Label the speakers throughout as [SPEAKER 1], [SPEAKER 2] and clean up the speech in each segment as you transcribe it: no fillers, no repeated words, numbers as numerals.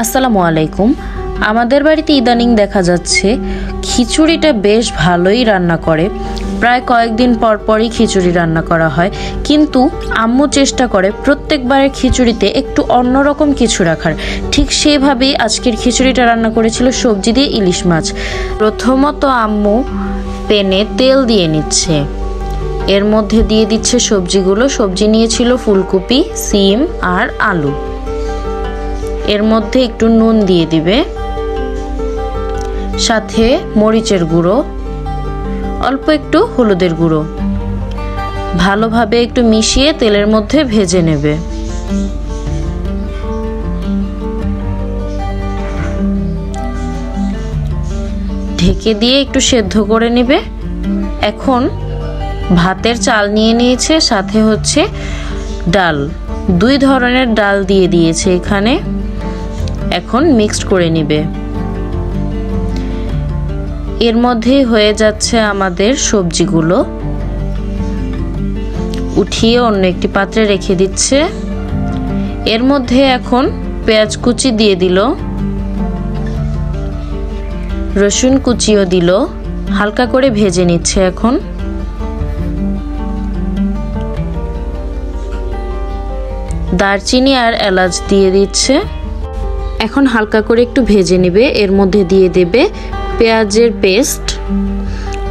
[SPEAKER 1] আসসালামু আলাইকুম। আমাদের বাড়িতে ইদানিং দেখা যাচ্ছে খিচুড়িটা বেশ ভালোই রান্না করে। প্রায় কয়েকদিন পর পরই খিচুড়ি রান্না করা হয়, কিন্তু আম্মু চেষ্টা করে প্রত্যেকবারের খিচুড়িতে একটু অন্যরকম কিছু রাখার। ঠিক সেভাবেই আজকের খিচুড়িটা রান্না করেছিল সবজি দিয়ে ইলিশ মাছ। প্রথমত আম্মু প্যানে তেল দিয়ে নিচ্ছে, এর মধ্যে দিয়ে দিচ্ছে সবজিগুলো। সবজি নিয়েছিল ফুলকপি, সিম আর আলু। এর মধ্যে একটু নুন দিয়ে দিবে, সাথে মরিচের গুঁড়ো, অল্প একটু হলুদের গুঁড়ো। ভালোভাবে একটু মিশিয়ে তেলের মধ্যে ভেজে নেবে। ঢেকে দিয়ে একটু সেদ্ধ করে নেবে। এখন ভাতের চাল নিয়ে নিয়েছে, সাথে হচ্ছে ডাল, দুই ধরনের ডাল দিয়ে দিয়েছে এখানে। এখন মিক্সড করে নিবে। এর মধ্যে হয়ে যাচ্ছে আমাদের সবজিগুলো। উঠিয়ে অন্য একটি পাত্রে রেখে দিচ্ছে। এর মধ্যে এখন পেঁয়াজ কুচি দিয়ে দিল, রসুন কুচিও দিল, হালকা করে ভেজে নিচ্ছে। এখন দারচিনি আর এলাচ দিয়ে দিচ্ছে। এখন হালকা করে একটু ভেজে নেবে। এর মধ্যে দিয়ে দেবে পেঁয়াজের পেস্ট,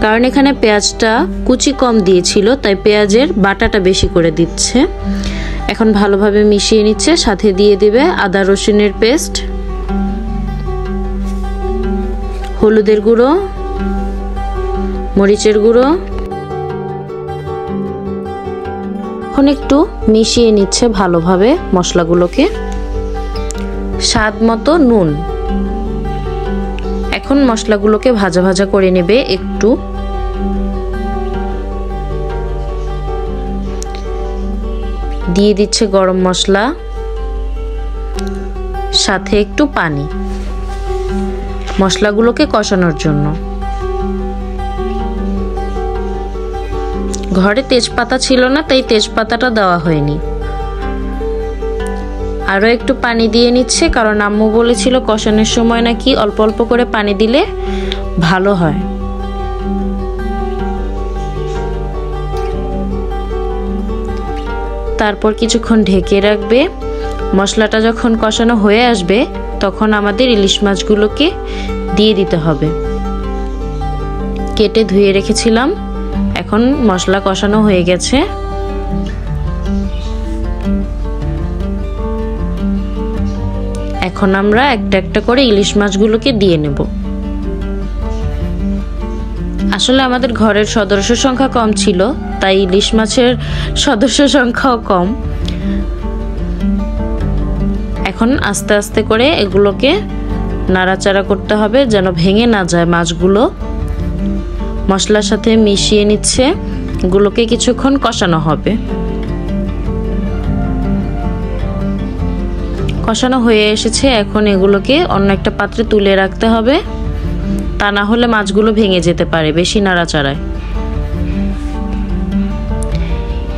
[SPEAKER 1] কারণ এখানে পেঁয়াজটা কুচি কম দিয়েছিল, তাই পেঁয়াজের বাটাটা বেশি করে দিচ্ছে। এখন ভালোভাবে মিশিয়ে নিচ্ছে। সাথে দিয়ে দেবে আদা রসুনের পেস্ট, হলুদের গুঁড়ো, মরিচের গুঁড়ো। এখন একটু মিশিয়ে নিচ্ছে ভালোভাবে মশলাগুলোকে। স্বাদ মতো নুন। এখন মশলাগুলোকে ভাজা ভাজা করে নেবে একটু। দিয়ে দিচ্ছে গরম মশলা, সাথে একটু পানি মশলাগুলোকে কষানোর জন্য। ঘরে তেজপাতা ছিল না, তাই তেজপাতাটা দেওয়া হয়নি। আরো একটু পানি দিয়ে নিচ্ছে, কারণ আম্মু বলেছিল কষানোর সময় নাকি অল্প অল্প করে পানি দিলে ভালো হয়। তারপর কিছুক্ষণ ঢেকে রাখবে। মশলাটা যখন কষানো হয়ে আসবে, তখন আমাদের ইলিশ মাছগুলোকে দিয়ে দিতে হবে। কেটে ধুয়ে রেখেছিলাম। এখন মশলা কষানো হয়ে গেছে। এখন আমরা একটা একটা করে ইলিশ মাছগুলোকে দিয়ে নেব। আসলে আমাদের ঘরের সদস্য সংখ্যা কম ছিল, তাই ইলিশ মাছের সদস্য সংখ্যাও কম। এখন আস্তে আস্তে করে এগুলোকে নাড়াচাড়া করতে হবে, যেন ভেঙে না যায় মাছগুলো। মশলার সাথে মিশিয়ে নিচ্ছে। এগুলোকে কিছুক্ষণ কষানো হবে। কষানো হয়ে এসেছে। এখন এগুলোকে অন্য একটা পাত্রে তুলে রাখতে হবে, তা না হলে মাছগুলো ভেঙে যেতে পারে বেশি নাড়াচাড়ায়।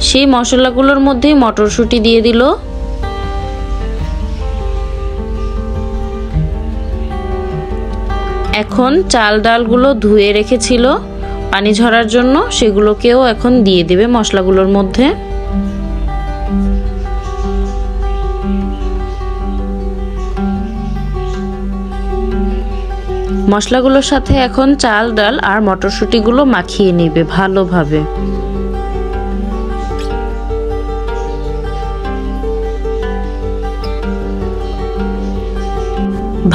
[SPEAKER 1] সেই মশলাগুলোর মধ্যেই মটরশুঁটি দিয়ে দিল। এখন চাল ডালগুলো ধুয়ে রেখেছিল পানি ঝরার জন্য, সেগুলোকেও এখন দিয়ে দিবে মশলাগুলোর মধ্যে। মশলাগুলোর সাথে এখন চাল ডাল আর মটরশুঁটিগুলো মাখিয়ে নেবে ভালোভাবে।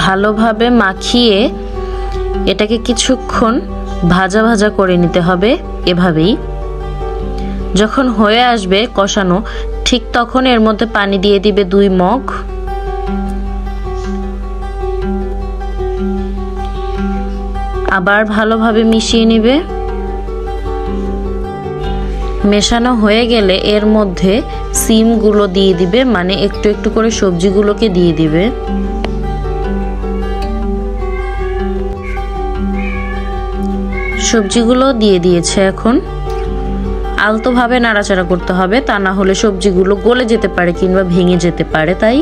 [SPEAKER 1] ভালোভাবে মাখিয়ে এটাকে কিছুক্ষণ ভাজা ভাজা করে নিতে হবে। এভাবেই যখন হয়ে আসবে কষানো, ঠিক তখন এর মধ্যে পানি দিয়ে দিবে 2 মগ। আবার ভালোভাবে মিশিয়ে নিবে। মেশানো হয়ে গেলে এর মধ্যে সিমগুলো দিয়ে দিবে, মানে একটু একটু করে সবজিগুলোকে দিয়ে দিবে। সবজিগুলো দিয়ে দিয়েছে। এখন আলতোভাবে নাড়াচাড়া করতে হবে, তা না হলে সবজিগুলো গলে যেতে পারে কিংবা ভেঙে যেতে পারে। তাই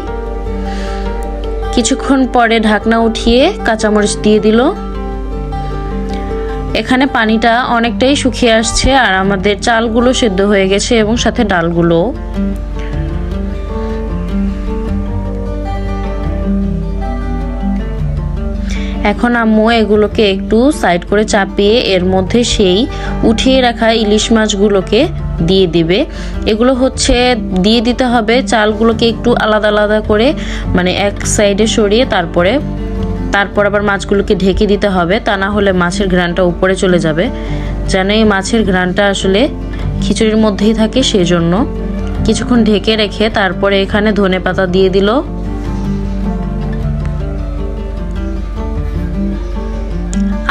[SPEAKER 1] কিছুক্ষণ পরে ঢাকনা উঠিয়ে কাঁচামরিচ দিয়ে দিল। এখানে পানিটা অনেকটাই শুকিয়ে আসছে আর আমাদের চালগুলো সেদ্ধ হয়ে গেছে এবং সাথে ডালগুলো। এখন আম্মু এগুলোকে একটু সাইড করে চাপিয়ে এর মধ্যে সেই উঠিয়ে রাখা ইলিশ মাছগুলোকে দিয়ে দিবে। এগুলো হচ্ছে দিয়ে দিতে হবে চালগুলোকে একটু আলাদা আলাদা করে, মানে এক সাইডে সরিয়ে তারপর আবার মাছগুলোকে ঢেকে দিতে হবে, তা না হলে মাছের ঘ্রাণটা উপরে চলে যাবে। যেন এই মাছের ঘ্রাণটা আসলে খিচুড়ির মধ্যেই থাকে, সেই জন্য কিছুক্ষণ ঢেকে রেখে তারপরে এখানে ধনেপাতা দিয়ে দিল।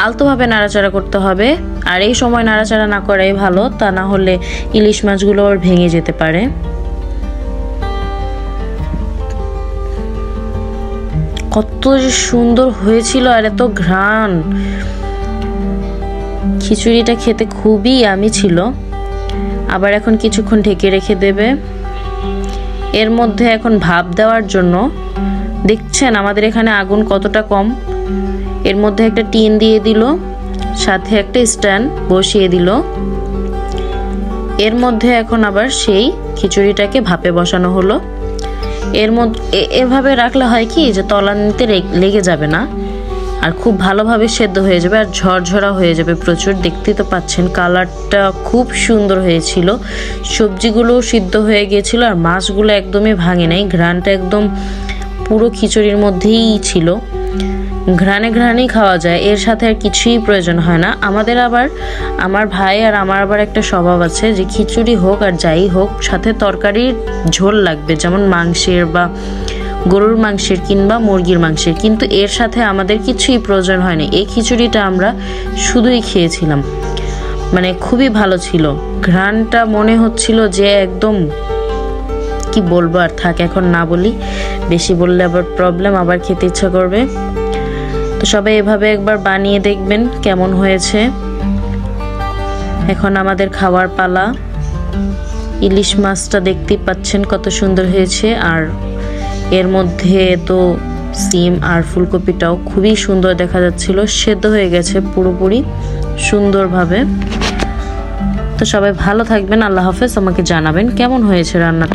[SPEAKER 1] আলতোভাবে নাড়াচাড়া করতে হবে, আর এই সময় নাড়াচাড়া না করাই ভালো, তা না হলে ইলিশ মাছগুলো আর ভেঙে যেতে পারে। কত সুন্দর হয়েছিল আর এত ঘ্রাণ, খিচুড়িটা খেতে খুবই ইয়ামি ছিল। আবার এখন কিছুক্ষণ ঢেকে রেখে দেবে। এর মধ্যে এখন ভাপ দেওয়ার জন্য দেখছেন আমাদের এখানে আগুন কতটা কম, এর মধ্যে একটা টিন দিয়ে দিল, সাথে একটা স্ট্যান্ড বসিয়ে দিল। এর মধ্যে এখন আবার সেই খিচুড়িটাকে ভাপে বসানো হলো। এর মধ্যে এভাবে রাখলে হয় কি যে তলানিতে লেগে যাবে না আর খুব ভালোভাবে সেদ্ধ হয়ে যাবে আর ঝরঝরা হয়ে যাবে প্রচুর। দেখতেই তো পাচ্ছেন কালারটা খুব সুন্দর হয়েছিল, সবজিগুলো সিদ্ধ হয়ে গিয়েছিল আর মাছগুলো একদমই ভাঙে নাই, ঘ্রাণটা একদম পুরো খিচুড়ির মধ্যেই ছিল। ঘ্রাণে ঘ্রাণেই খাওয়া যায়, এর সাথে আর কিছুই প্রয়োজন হয় না। আমার ভাই আর আমার আবার একটা স্বভাব আছে যে খিচুড়ি হোক আর যাই হোক সাথে তরকারির ঝোল লাগবে, যেমন মাংসের বা গরুর মাংসের কিংবা মুরগির মাংসের, কিন্তু এর সাথে আমাদের কিছুই প্রয়োজন হয়নি। এই খিচুড়িটা আমরা শুধুই খেয়েছিলাম, মানে খুবই ভালো ছিল। ঘ্রাণটা মনে হচ্ছিল যে একদম কি বলবো, আর থাক এখন না বলি, বেশি বললে আবার প্রবলেম, আবার খেতে ইচ্ছা করবে। তো সবাই এভাবে একবার বানিয়ে দেখবেন কেমন হয়েছে। এখন আমাদের খাওয়ার পালা। ইলিশ মাছটা দেখতেই পাচ্ছেন কত সুন্দর হয়েছে, আর এর মধ্যে তো সিম আর ফুলকপিটাও খুবই সুন্দর দেখা যাচ্ছিল, সেদ্ধ হয়ে গেছে পুরোপুরি সুন্দরভাবে। তো সবাই ভালো থাকবেন, আল্লাহ হাফেজ। আমাকে জানাবেন কেমন হয়েছে রান্নাটা।